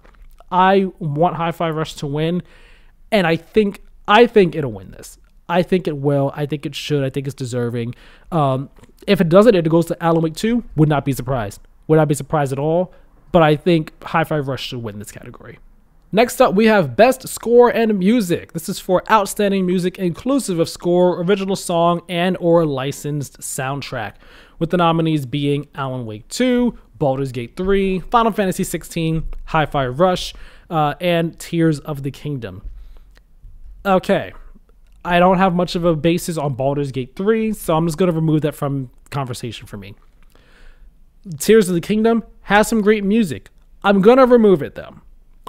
I want Hi-Fi Rush to win, and I think it'll win this. I think it will. I think it should. I think it's deserving. If it doesn't, it goes to Alan Wake 2. Would not be surprised. Would not be surprised at all. But I think Hi-Fi Rush should win this category. Next up, we have Best Score and Music. This is for outstanding music inclusive of score, original song, and or licensed soundtrack, with the nominees being Alan Wake 2, Baldur's Gate 3, Final Fantasy 16, Hi-Fi Rush, and Tears of the Kingdom. Okay, I don't have much of a basis on Baldur's Gate 3, so I'm just going to remove that from conversation for me. Tears of the Kingdom has some great music. I'm going to remove it, though.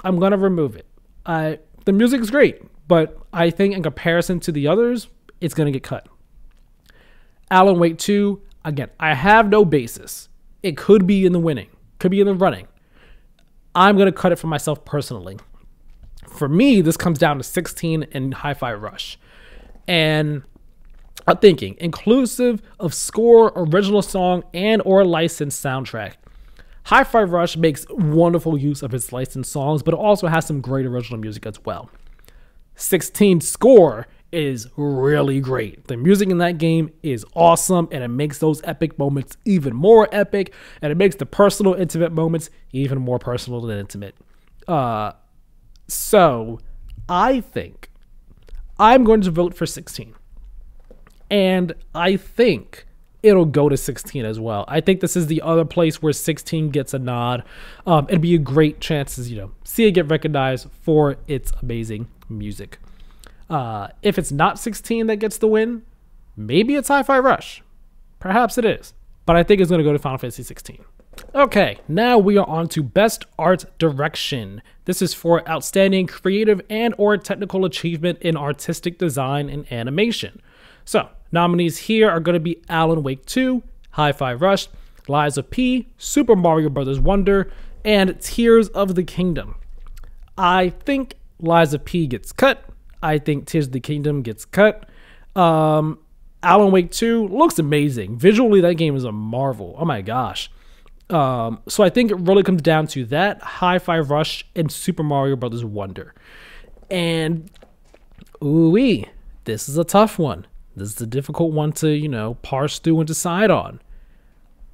I'm going to remove it. The music is great, but I think in comparison to the others, it's going to get cut. Alan Wake 2, again, I have no basis. It could be in the winning, could be in the running. I'm going to cut it for myself personally. For me, this comes down to 16 and Hi-Fi Rush. And I'm thinking, inclusive of score, original song, and or licensed soundtrack. Hi-Fi Rush makes wonderful use of its licensed songs, but it also has some great original music as well. 16 score is really great. The music in that game is awesome, and it makes those epic moments even more epic, and it makes the personal, intimate moments even more personal and intimate. So, I think I'm going to vote for 16. And I think it'll go to 16 as well. I think this is the other place where 16 gets a nod. It'd be a great chance to, see it get recognized for its amazing music. If it's not 16 that gets the win, maybe it's Hi-Fi Rush. Perhaps it is. But I think it's going to go to Final Fantasy 16. Okay, now we are on to Best Art Direction. This is for outstanding creative and or technical achievement in artistic design and animation. So, nominees here are going to be Alan Wake 2, Hi-Fi Rush, Lies of P, Super Mario Bros. Wonder, and Tears of the Kingdom. I think Lies of P gets cut. I think Tears of the Kingdom gets cut. Alan Wake 2 looks amazing. Visually, that game is a marvel. Oh my gosh. So I think it really comes down to that, Hi-Fi Rush, and Super Mario Bros. Wonder. And, ooh-wee, this is a tough one. This is a difficult one to, parse through and decide on.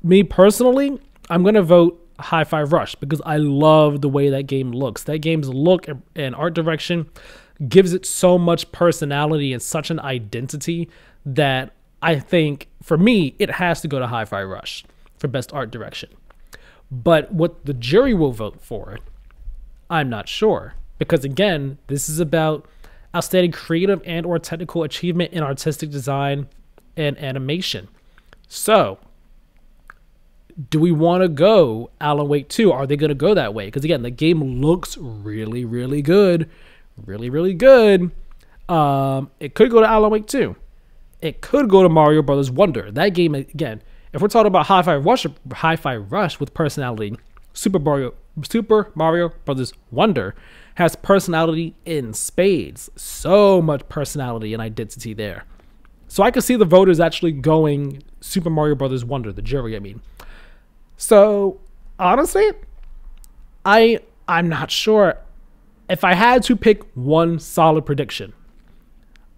Me personally, I'm going to vote Hi-Fi Rush because I love the way that game looks. That game's look and art direction gives it so much personality and such an identity that I think, for me, it has to go to Hi-Fi Rush for Best Art Direction. But what the jury will vote for, I'm not sure. Because, again, this is about outstanding creative and or technical achievement in artistic design and animation. So, do we want to go Alan Wake 2? Are they going to go that way? Because, again, the game looks really, really good. Really, really good. It could go to Alan Wake 2. It could go to Mario Bros. Wonder. That game, again, if we're talking about Hi-Fi Rush with personality, Super Mario Bros. Wonder has personality in spades. So much personality and identity there. So I could see the voters actually going Super Mario Bros. Wonder, the jury, I mean. So, honestly, I'm not sure. If I had to pick one solid prediction,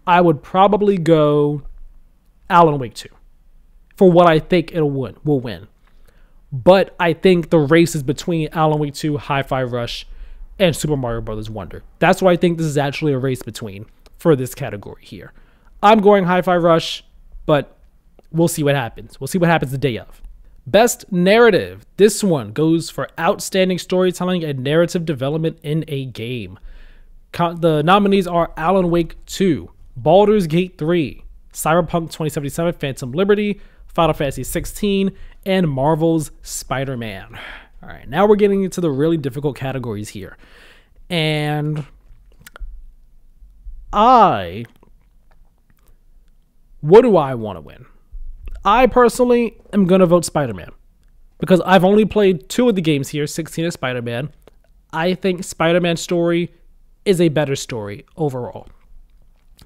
I would probably go Alan Wake 2 for what I think will win. But I think the race is between Alan Wake 2, Hi-Fi Rush, and Super Mario Bros. Wonder. That's why I think this is actually a race between for this category here. I'm going Hi-Fi Rush, but we'll see what happens. We'll see what happens the day of. Best Narrative. This one goes for outstanding storytelling and narrative development in a game. The nominees are Alan Wake 2, Baldur's Gate 3, Cyberpunk 2077 Phantom Liberty, Final Fantasy 16, and Marvel's Spider-Man. All right, now we're getting into the really difficult categories here. And I What do I want to win? I personally am going to vote Spider-Man because I've only played 2 of the games here, 16 and Spider-Man. I think Spider-Man's story is a better story overall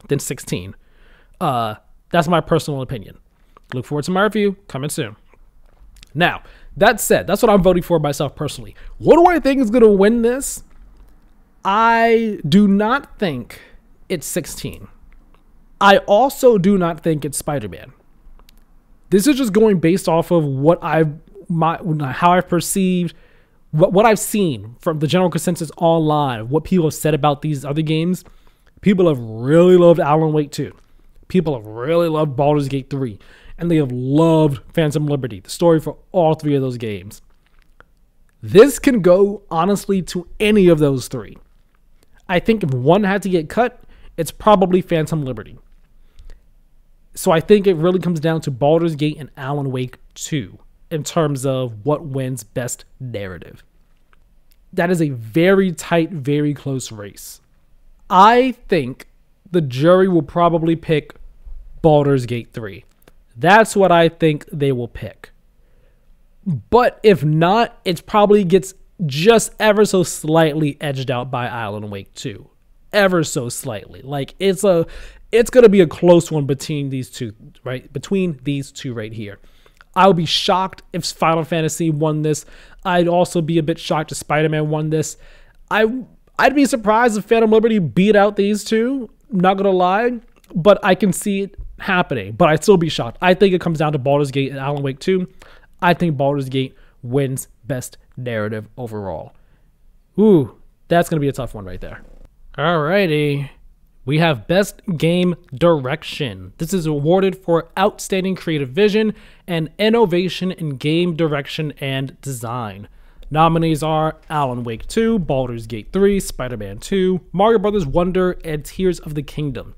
than 16. That's my personal opinion. Look forward to my review coming soon. Now, that said, that's what I'm voting for myself personally. What do I think is going to win this? I do not think it's 16. I also do not think it's Spider-Man. This is just going based off of how I've perceived, what I've seen from the general consensus online, what people have said about these other games. People have really loved Alan Wake 2. People have really loved Baldur's Gate 3. And they have loved Phantom Liberty, the story for all 3 of those games. This can go, honestly, to any of those 3. I think if one had to get cut, it's probably Phantom Liberty. So I think it really comes down to Baldur's Gate and Alan Wake 2 in terms of what wins best narrative. That is a very tight, very close race. I think the jury will probably pick Baldur's Gate 3. That's what I think they will pick. But if not, it probably gets just ever so slightly edged out by Alan Wake 2. Ever so slightly. Like it's going to be a close one between these two, right? Between these 2 right here. I would be shocked if Final Fantasy won this. I'd also be a bit shocked if Spider-Man won this. I'd be surprised if Phantom Liberty beat out these 2. Not gonna lie, but I can see it happening. But I'd still be shocked. I think it comes down to Baldur's Gate and Alan Wake 2. I think Baldur's Gate wins best narrative overall. Ooh, that's gonna be a tough one right there. Alrighty. We have Best Game Direction. This is awarded for outstanding creative vision and innovation in game direction and design. Nominees are Alan Wake 2, Baldur's Gate 3, Spider-Man 2, Mario Bros. Wonder, and Tears of the Kingdom.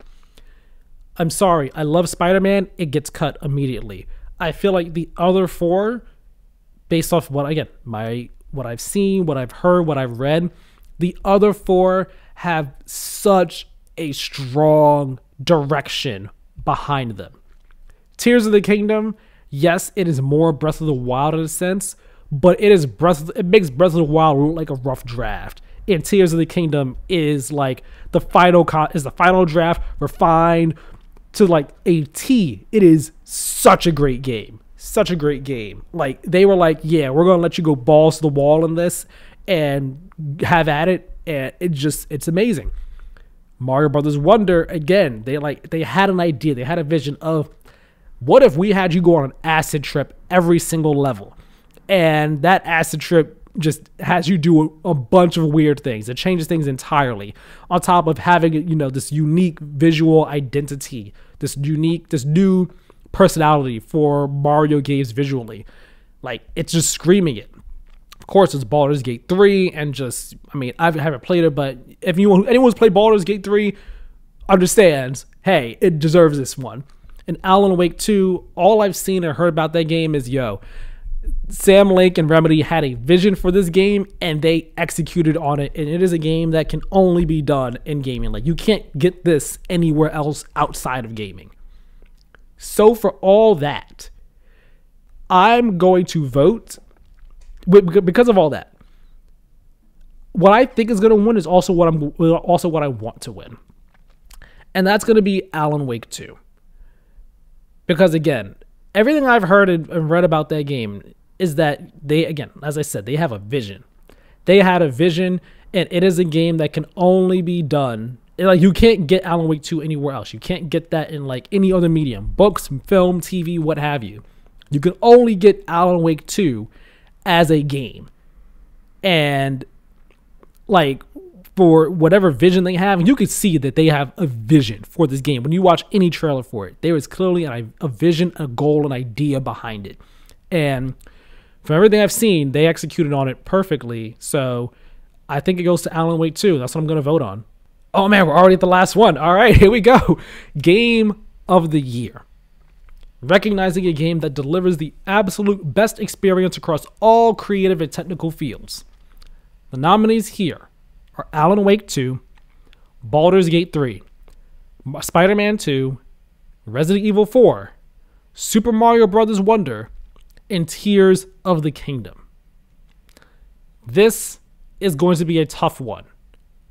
I'm sorry, I love Spider-Man. It gets cut immediately. I feel like the other 4, based off what I've seen, what I've heard, what I've read, the other 4 have such a strong direction behind them. Tears of the Kingdom, yes, it is more Breath of the Wild in a sense, but it makes Breath of the Wild look like a rough draft. And Tears of the Kingdom is like the final draft refined to like a T. It is such a great game. Such a great game. Like they were like, yeah, we're gonna let you go balls to the wall in this and have at it, and it's amazing. Mario Brothers Wonder, again, they had an idea, they had a vision of what if we had you go on an acid trip every single level, and that acid trip just has you do a bunch of weird things. It changes things entirely. On top of having, this unique visual identity, this new personality for Mario games visually. Like it's just screaming it. Of course, it's Baldur's Gate 3, and I haven't played it, but if anyone's played Baldur's Gate 3 understands, hey, it deserves this one. And Alan Wake 2, all I've seen and heard about that game is, Sam Lake and Remedy had a vision for this game, and they executed on it, and it is a game that can only be done in gaming. Like, you can't get this anywhere else outside of gaming. So for all that, I'm going to vote because of all that. What I think is going to win is also what I want to win. And that's going to be Alan Wake 2. Because again, everything I've heard and read about that game is that they, again, as I said, they have a vision. They had a vision, and it is a game that can only be done. Like, you can't get Alan Wake 2 anywhere else. You can't get that in like any other medium, books, film, TV, what have you. You can only get Alan Wake 2 as a game. And like, for whatever vision they have, you could see that they have a vision for this game. When you watch any trailer for it, there is clearly a vision, a goal, an idea behind it. And from everything I've seen, they executed on it perfectly. So I think it goes to Alan Wake 2. That's what I'm going to vote on. Oh man, we're already at the last one. All right, here we go. Game of the Year. Recognizing a game that delivers the absolute best experience across all creative and technical fields. The nominees here are Alan Wake 2, Baldur's Gate 3, Spider-Man 2, Resident Evil 4, Super Mario Bros. Wonder, and Tears of the Kingdom. This is going to be a tough one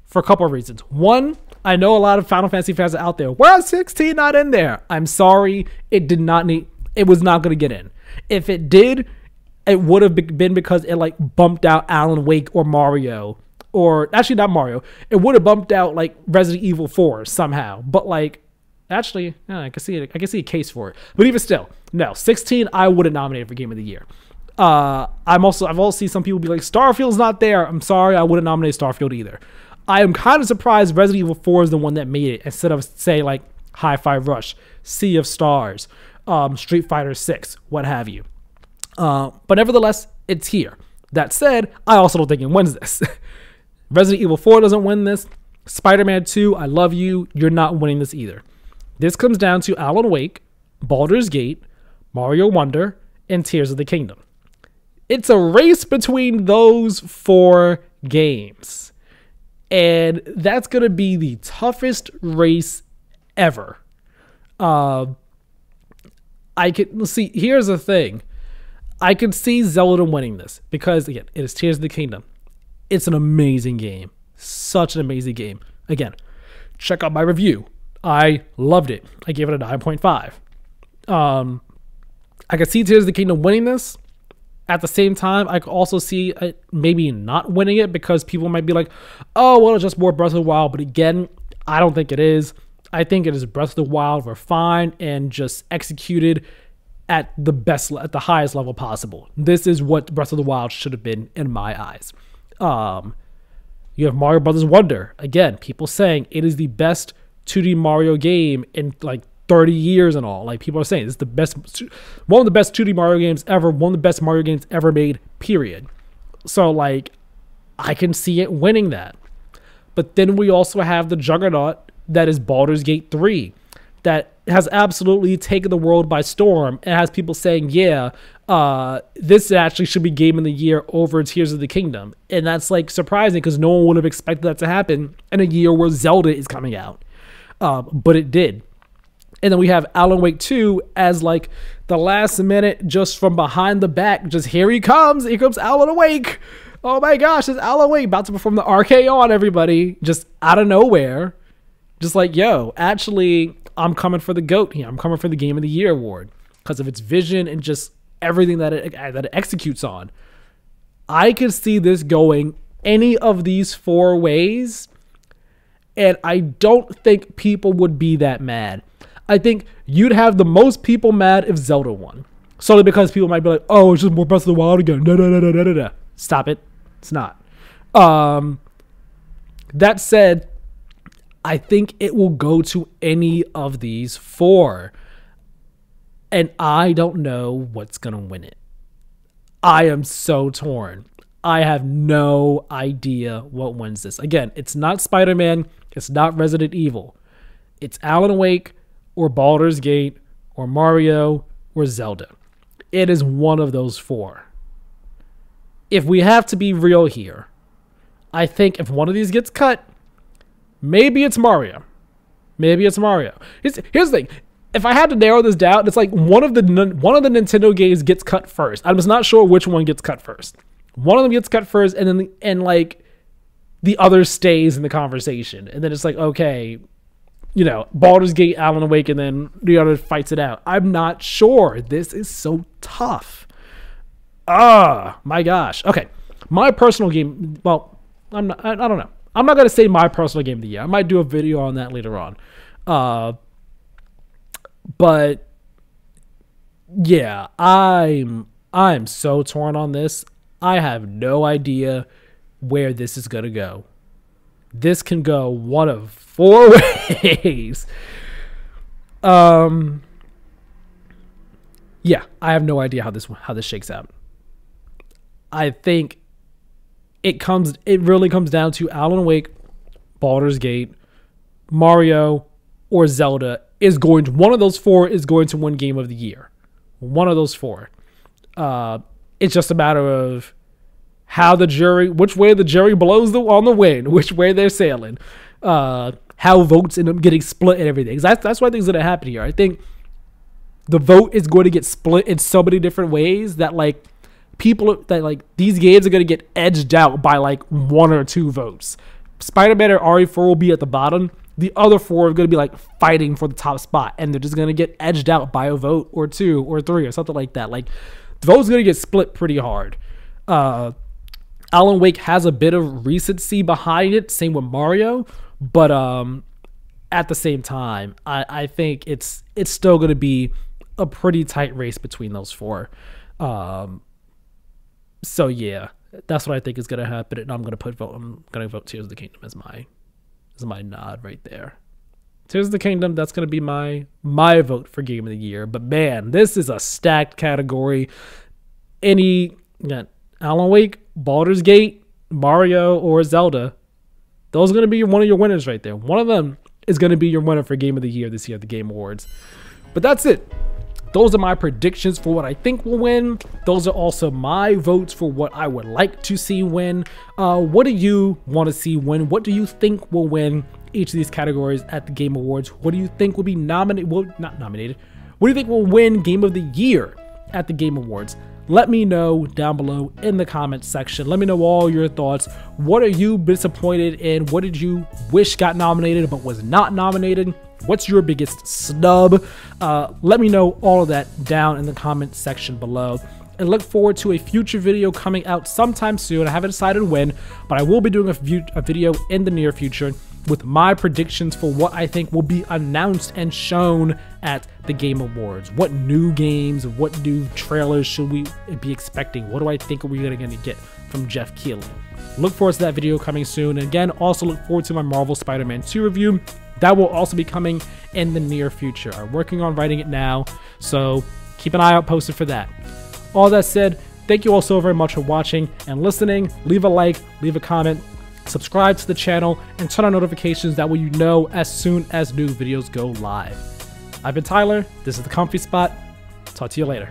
for a couple of reasons. One, I know a lot of Final Fantasy fans are out there. Why is 16 not in there? I'm sorry, it was not going to get in. If it did, it would have been because it like bumped out Alan Wake or Mario, or actually not Mario. It would have bumped out like Resident Evil 4 somehow. But like, actually, yeah, I can see it. I can see a case for it. But even still, no, 16 I wouldn't nominate for Game of the Year. I've also seen some people be like, Starfield's not there. I'm sorry, I wouldn't nominate Starfield either. I am kind of surprised Resident Evil 4 is the one that made it instead of, say, like Hi-Fi Rush, Sea of Stars, Street Fighter 6, what have you. But nevertheless, it's here. That said, I also don't think it wins this. Resident Evil 4 doesn't win this. Spider-Man 2, I love you. You're not winning this either. This comes down to Alan Wake, Baldur's Gate, Mario Wonder, and Tears of the Kingdom. It's a race between those 4 games. And that's going to be the toughest race ever. Let's see, here's the thing. I can see Zelda winning this because, again, it is Tears of the Kingdom. It's an amazing game. Such an amazing game. Again, check out my review. I loved it. I gave it a 9.5. I could see Tears of the Kingdom winning this. At the same time, I could also see it maybe not winning it because people might be like, oh, well, it's just more Breath of the Wild. But again, I don't think it is. I think it is Breath of the Wild refined and just executed at the highest level possible. This is what Breath of the Wild should have been in my eyes. You have Mario Bros. Wonder. Again, people saying it is the best 2D Mario game in like 30 years and all. Like, people are saying it's the best, one of the best 2D Mario games ever, one of the best Mario games ever made, period. So like, I can see it winning that. But then we also have the juggernaut that is Baldur's Gate 3 that has absolutely taken the world by storm and has people saying, yeah, this actually should be Game of the Year over Tears of the Kingdom. And that's like surprising because no one would have expected that to happen in a year where Zelda is coming out. But it did. And then we have Alan Wake 2 as like the last minute, just from behind the back, just here he comes Alan Wake. Oh my gosh, it's Alan Wake about to perform the RKO on everybody, just out of nowhere. Just like, yo, actually, I'm coming for the GOAT here. I'm coming for the Game of the Year award because of its vision and just everything that it executes on. I could see this going any of these 4 ways, and I don't think people would be that mad. I think you'd have the most people mad if Zelda won. Solely because people might be like, oh, it's just more Breath of the Wild again. No. Stop it. It's not. That said, I think it will go to any of these 4. And I don't know what's going to win it. I am so torn. I have no idea what wins this. Again, it's not Spider-Man. It's not Resident Evil. It's Alan Wake or Baldur's Gate or Mario or Zelda. It is one of those 4. If we have to be real here, I think if one of these gets cut, maybe it's Mario. Here's the thing. If I had to narrow this down, it's like one of the Nintendo games gets cut first. I'm just not sure which one gets cut first. One of them gets cut first, and then like the other stays in the conversation. And then it's like, okay, you know, Baldur's Gate, Alan Wake, and then the other fights it out. I'm not sure. This is so tough. My gosh. Okay. My personal game, well, I don't know. I'm not going to say my personal game of the year. I might do a video on that later on. But yeah, I'm so torn on this. I have no idea where this is going to go. This can go one of 4 ways. Yeah, I have no idea how this shakes out. I think it really comes down to Alan Wake, Baldur's Gate, Mario, or Zelda one of those 4 is going to win Game of the Year. One of those 4. It's just a matter of which way the jury blows on the wind, which way they're sailing. How how votes end up getting split and everything. That's what I think is going to happen here. I think the vote is going to get split in so many different ways that like people that like these games are going to get edged out by like 1 or 2 votes. Spider-Man or RE4 will be at the bottom. The other 4 are going to be like fighting for the top spot, and they're just going to get edged out by a vote or 2 or 3 or something like that. Like the vote's going to get split pretty hard. Alan Wake has a bit of recency behind it, same with Mario, but at the same time, I think it's still going to be a pretty tight race between those 4. So yeah, that's what I think is going to happen, and I'm going to vote Tears of the Kingdom as my nod right there. Tears of the Kingdom, that's going to be my vote for Game of the Year. But man, this is a stacked category. Alan Wake, Baldur's Gate, Mario, or Zelda, those are going to be one of your winners right there. One of them is going to be your winner for Game of the Year this year at the Game Awards. But that's it. Those are my predictions for what I think will win. Those are also my votes for what I would like to see win. What do you want to see win? What do you think will win each of these categories at the Game Awards? What do you think will be nominated? Well, not nominated. What do you think will win Game of the Year at the Game Awards? Let me know down below in the comments section. Let me know all your thoughts. What are you disappointed in? What did you wish got nominated but was not nominated? What's your biggest snub? Let me know all of that down in the comments section below. And look forward to a future video coming out sometime soon. I haven't decided when, but I will be doing a video in the near future with my predictions for what I think will be announced and shown at the Game Awards. What new games, what new trailers should we be expecting? What do I think are we going to get from Jeff Keighley? Look forward to that video coming soon. And again, also look forward to my Marvel Spider-Man 2 review. That will also be coming in the near future. I'm working on writing it now, so keep an eye out posted for that. All that said, thank you all so very much for watching and listening. Leave a like, leave a comment, subscribe to the channel, and turn on notifications. That way you know as soon as new videos go live. I've been Tyler. This is The Comfy Spot. Talk to you later.